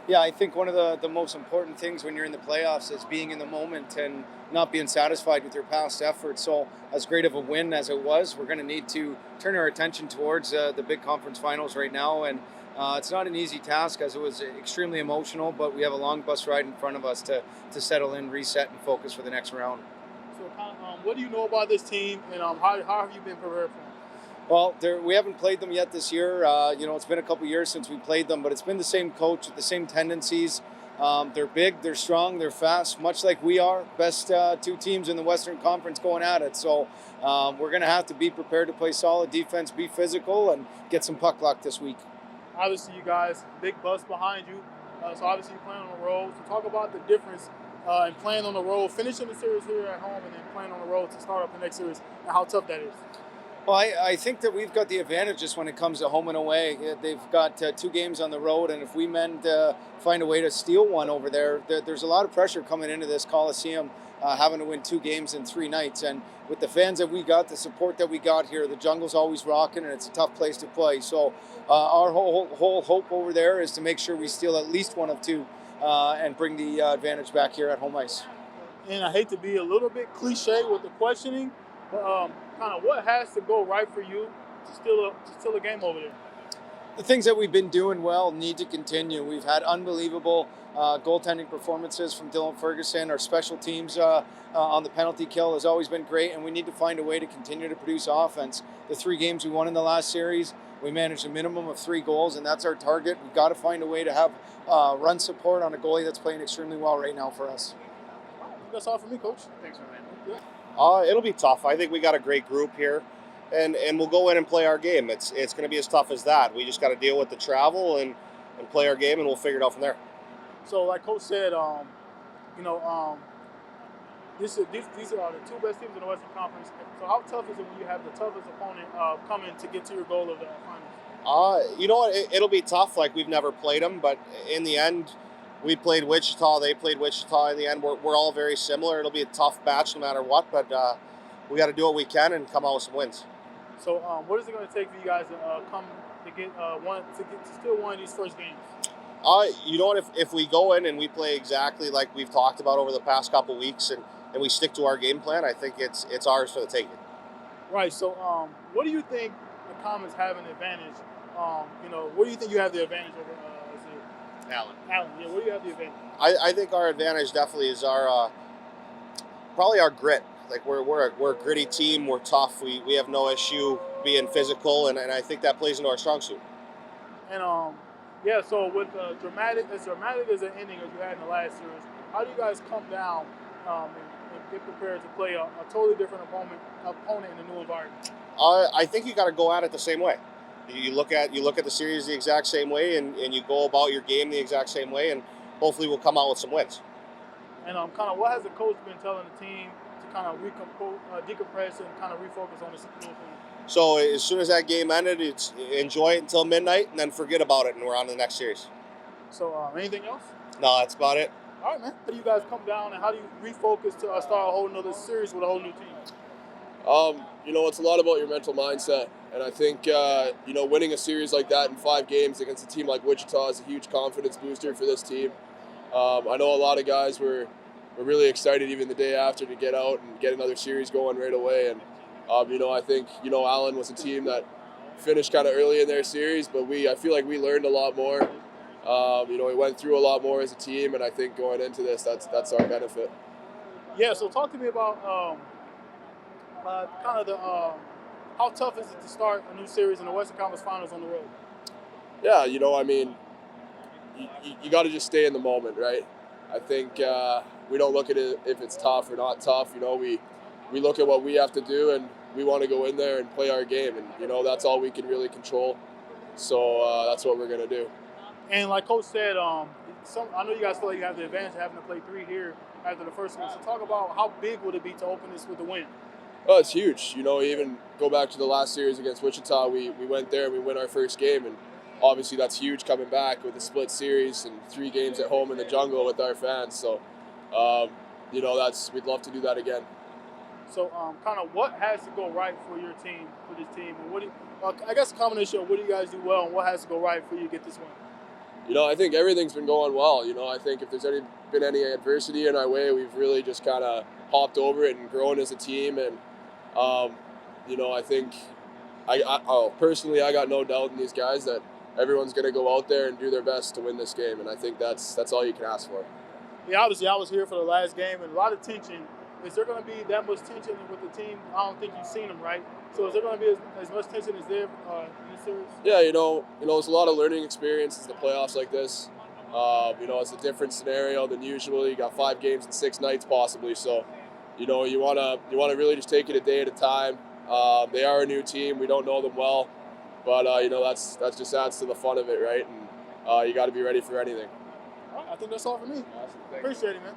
Yeah, I think one of the most important things when you're in the playoffs is being in the moment and not being satisfied with your past effort. So, as great of a win as it was, we're going to need to turn our attention towards the big conference finals right now. And it's not an easy task as it was extremely emotional, but we have a long bus ride in front of us to settle in, reset, and focus for the next round. So, what do you know about this team, and how have you been prepared for them? Well, we haven't played them yet this year. It's been a couple years since we played them, but it's been the same coach with the same tendencies. They're big, they're strong, they're fast, much like we are. Best two teams in the Western Conference going at it. So we're going to have to be prepared to play solid defense, be physical, and get some puck luck this week. Obviously, you guys, big bus behind you. So obviously, you're playing on the road. So talk about the difference in playing on the road, finishing the series here at home, and then playing on the road to start up the next series, and how tough that is. Well, I think that we've got the advantages when it comes to home and away. They've got two games on the road, and if we men find a way to steal one over there, there's a lot of pressure coming into this Coliseum, having to win two games in 3 nights. And with the fans that we got, the support that we got here, the jungle's always rocking, and it's a tough place to play. So our whole hope over there is to make sure we steal at least one of two and bring the advantage back here at home ice. And I hate to be a little bit cliche with the questioning, but kind of what has to go right for you to steal a game over there? The things that we've been doing well need to continue. We've had unbelievable goaltending performances from Dylan Ferguson. Our special teams on the penalty kill has always been great, and we need to find a way to continue to produce offense. The 3 games we won in the last series, we managed a minimum of 3 goals, and that's our target. We've got to find a way to have run support on a goalie that's playing extremely well right now for us. That's all for me, Coach. Thanks, man. Yeah. It'll be tough. I think we got a great group here, and we'll go in and play our game. It's going to be as tough as that. We just got to deal with the travel and play our game, and we'll figure it out from there. So, like Coach said, you know, these are the two best teams in the Western Conference. So, how tough is it when you have the toughest opponent coming to get to your goal of the finals? You know what? It'll be tough. Like we've never played them, but in the end, we played Wichita. They played Wichita. In the end, we're all very similar. It'll be a tough match no matter what, but we got to do what we can and come out with some wins. So, what is it going to take for you guys to come to get to still one of these first games? You know what? If we go in and we play exactly like we've talked about over the past couple weeks, and we stick to our game plan, I think it's ours for the taking. Right. So, what do you think the Komets have an advantage? What do you think you have the advantage over? Allen. Allen. Yeah. What do you have the advantage? I think our advantage definitely is our probably our grit. Like we're a gritty team. We're tough. We have no issue being physical, and I think that plays into our strong suit. And yeah. So with as dramatic as an ending as you had in the last series, how do you guys come down and get prepared to play a totally different opponent in a new environment? I think you got to go at it the same way. You look at the series the exact same way, and you go about your game the exact same way, and hopefully we'll come out with some wins. And kind of what has the coach been telling the team to kind of decompress and kind of refocus on this new thing? So as soon as that game ended, it's enjoy it until midnight, and then forget about it, and we're on to the next series. So anything else? No, that's about it. All right, man. How do you guys come down, and how do you refocus to start a whole nother series with a whole new team? It's a lot about your mental mindset. And I think, winning a series like that in 5 games against a team like Wichita is a huge confidence booster for this team. I know a lot of guys were really excited even the day after to get out and get another series going right away. And, I think, Allen was a team that finished kind of early in their series, but I feel like we learned a lot more. We went through a lot more as a team, and I think going into this, that's our benefit. Yeah, so talk to me about kind of the how tough is it to start a new series in the Western Conference Finals on the road? Yeah, you got to just stay in the moment, right? I think we don't look at it if it's tough or not tough. We look at what we have to do, and we want to go in there and play our game, and that's all we can really control. So that's what we're gonna do. And like Coach said, I know you guys feel like you have the advantage of having to play 3 here after the first one. So talk about how big would it be to open this with a win? Oh, it's huge. Even go back to the last series against Wichita, we went there and we win our first game, and obviously that's huge coming back with a split series and 3 games at home in the jungle with our fans. So, we'd love to do that again. So, kind of what has to go right for your team, for this team, and I guess a combination of what do you guys do well and what has to go right for you to get this win? I think everything's been going well. I think if there's been any adversity in our way, we've really just kind of hopped over it and grown as a team. And, I think personally, I got no doubt in these guys that everyone's going to go out there and do their best to win this game. And I think that's all you can ask for. Yeah, obviously I was here for the last game and a lot of tension. Is there going to be that much tension with the team? I don't think you've seen them, right? So is there going to be as much tension as there in this series? Yeah, it's a lot of learning experiences, the playoffs like this. It's a different scenario than usual. You got 5 games in 6 nights possibly. So, you want to really just take it a day at a time. They are a new team. We don't know them well, but that's just adds to the fun of it, right? And you got to be ready for anything. All right, I think that's all for me. Awesome. Appreciate it, man.